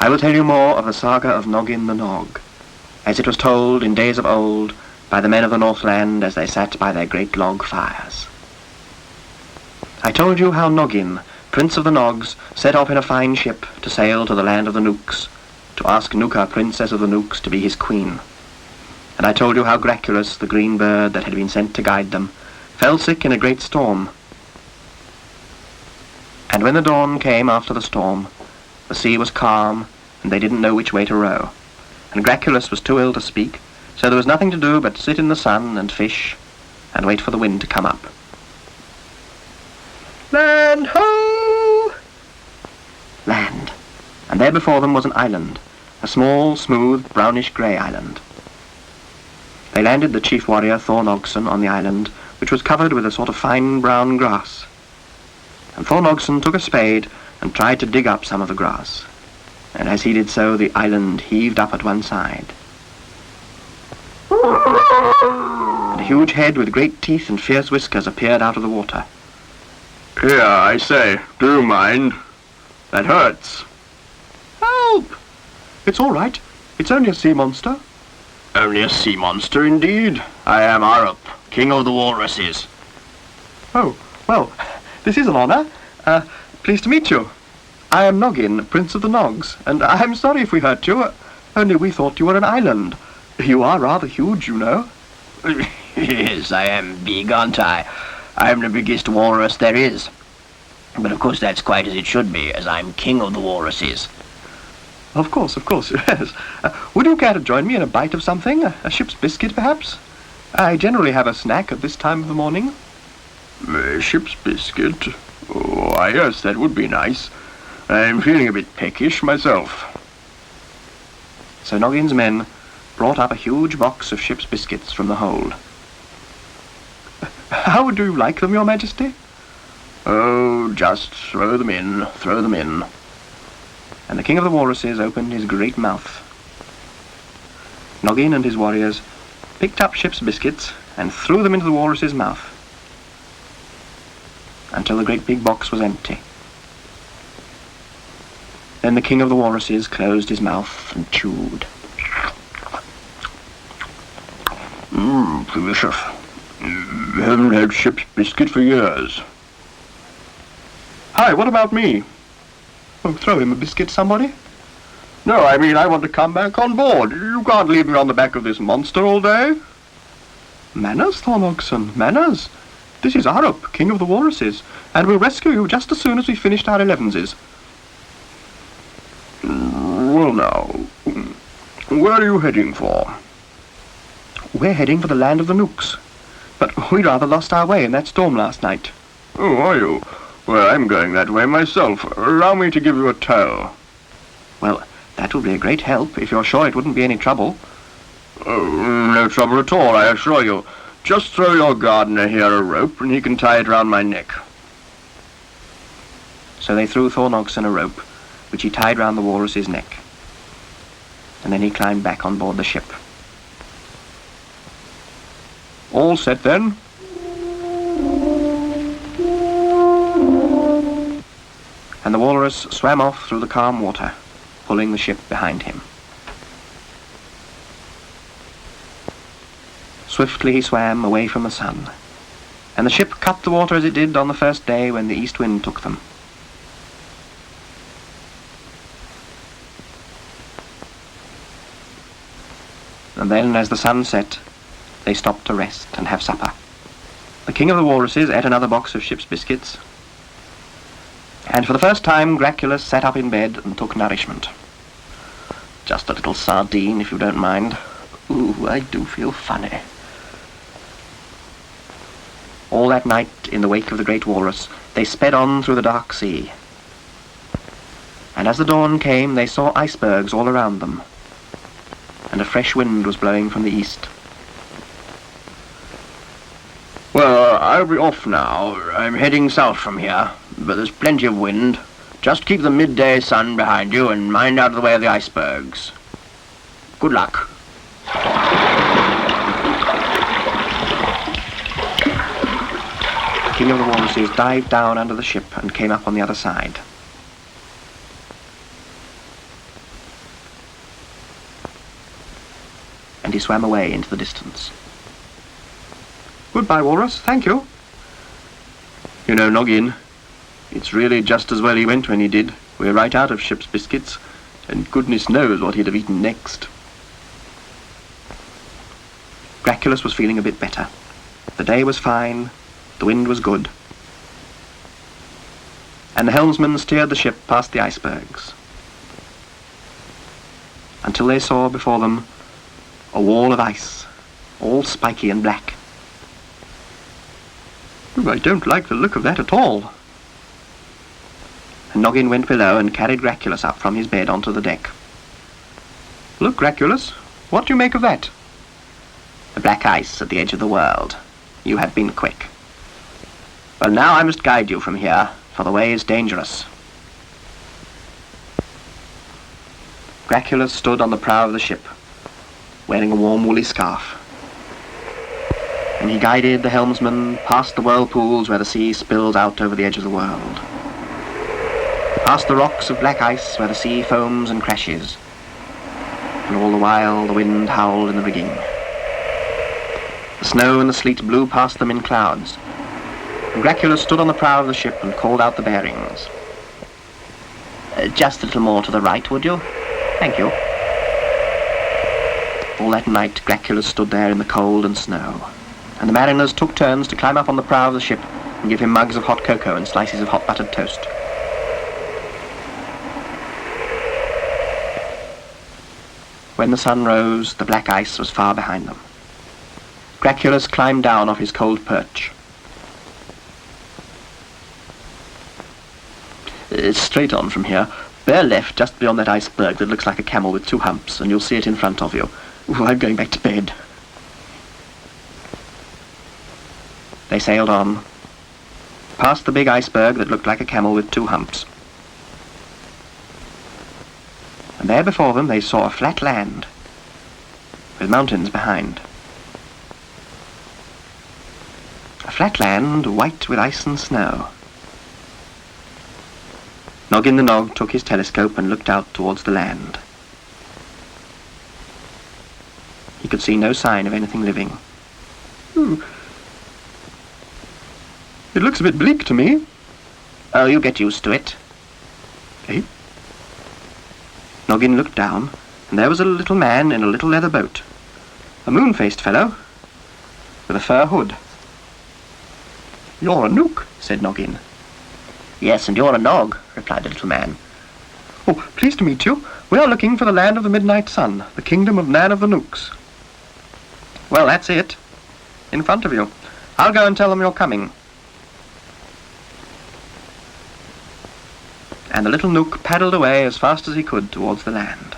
I will tell you more of the saga of Noggin the Nog, as it was told in days of old by the men of the Northland as they sat by their great log fires. I told you how Noggin, Prince of the Nogs, set off in a fine ship to sail to the land of the Nooks, to ask Nooka, Princess of the Nooks, to be his queen. And I told you how Graculus, the green bird that had been sent to guide them, fell sick in a great storm. And when the dawn came after the storm, the sea was calm, and they didn't know which way to row. And Graculus was too ill to speak, so there was nothing to do but sit in the sun and fish, and wait for the wind to come up. Land ho! Land. And there before them was an island, a small, smooth, brownish-grey island. They landed the chief warrior Thor Nogson on the island, which was covered with a sort of fine brown grass. And Thor Nogson took a spade and tried to dig up some of the grass. And as he did so, the island heaved up at one side. And a huge head with great teeth and fierce whiskers appeared out of the water. Here, I say, do you mind? That hurts. Help! It's all right. It's only a sea monster. Only a sea monster, indeed. I am Arup, king of the walruses. Oh, well, this is an honor. Pleased to meet you. I am Noggin, Prince of the Nogs, and I'm sorry if we hurt you. Only we thought you were an island. You are rather huge, you know. Yes, I am big, aren't I? I'm the biggest walrus there is. But of course that's quite as it should be, as I'm king of the walruses. Of course, yes. Would you care to join me in a bite of something? A ship's biscuit, perhaps? I generally have a snack at this time of the morning. A ship's biscuit? Oh, yes, that would be nice. I'm feeling a bit peckish myself. So Noggin's men brought up a huge box of ship's biscuits from the hold. How would you like them, Your Majesty? Oh, just throw them in. And the king of the walruses opened his great mouth. Noggin and his warriors picked up ship's biscuits and threw them into the walrus's mouth until the great big box was empty. Then the king of the walruses closed his mouth and chewed. Delicious. Haven't had ship's biscuit for years. Hi, what about me? Oh, throw him a biscuit, somebody. No, I mean I want to come back on board. You can't leave me on the back of this monster all day. Manners, Thor Nogson, manners. This is Arup, king of the walruses, and we'll rescue you just as soon as we've finished our 11s. Well now, where are you heading for? We're heading for the land of the Nooks, but we rather lost our way in that storm last night. Oh, are you? Well, I'm going that way myself. Allow me to give you a tow. Well, that would be a great help, if you're sure it wouldn't be any trouble. Oh, no trouble at all, I assure you. Just throw your gardener here a rope, and he can tie it round my neck. So they threw Thor Nogson a rope, which he tied round the walrus's neck. And then he climbed back on board the ship. All set, then? And the walrus swam off through the calm water, pulling the ship behind him. Swiftly he swam away from the sun, and the ship cut the water as it did on the first day when the east wind took them. And then, as the sun set, they stopped to rest and have supper. The king of the walruses ate another box of ship's biscuits, and for the first time Graculus sat up in bed and took nourishment. Just a little sardine, if you don't mind. Ooh, I do feel funny. All that night, in the wake of the great walrus, they sped on through the dark sea. And as the dawn came, they saw icebergs all around them, and a fresh wind was blowing from the east. Well, I'll be off now. I'm heading south from here, but there's plenty of wind. Just keep the midday sun behind you and mind out of the way of the icebergs. Good luck. The king of the walruses dived down under the ship and came up on the other side. he swam away into the distance. Goodbye, Walrus. Thank you. You know, Noggin, it's really just as well he went when he did. We're right out of ship's biscuits, and goodness knows what he'd have eaten next. Graculus was feeling a bit better. The day was fine, the wind was good, and the helmsman steered the ship past the icebergs, until they saw before them a wall of ice, all spiky and black. I don't like the look of that at all. And Noggin went below and carried Graculus up from his bed onto the deck. Look, Graculus, what do you make of that? The black ice at the edge of the world. You have been quick. Well, now I must guide you from here, for the way is dangerous. Graculus stood on the prow of the ship, wearing a warm woolly scarf, and he guided the helmsman past the whirlpools where the sea spills out over the edge of the world, past the rocks of black ice where the sea foams and crashes, and all the while the wind howled in the rigging. The snow and the sleet blew past them in clouds, and Graculus stood on the prow of the ship and called out the bearings. Just a little more to the right, would you? Thank you. All that night Graculus stood there in the cold and snow, and the mariners took turns to climb up on the prow of the ship and give him mugs of hot cocoa and slices of hot buttered toast. When the sun rose, the black ice was far behind them. Graculus climbed down off his cold perch. It's straight on from here. Bear left just beyond that iceberg that looks like a camel with 2 humps, and you'll see it in front of you. Ooh, I'm going back to bed. They sailed on, past the big iceberg that looked like a camel with 2 humps. And there before them they saw a flat land, with mountains behind. A flat land white with ice and snow. Noggin the Nog took his telescope and looked out towards the land. He could see no sign of anything living. It looks a bit bleak to me. Oh, you'll get used to it. Eh? Noggin looked down, and there was a little man in a little leather boat. A moon-faced fellow, with a fur hood. You're a Nook, said Noggin. Yes, and you're a Nog, replied the little man. Oh, pleased to meet you. We are looking for the land of the midnight sun, the kingdom of Nan of the Nooks. Well, that's it. In front of you. I'll go and tell them you're coming. And the little Nook paddled away as fast as he could towards the land.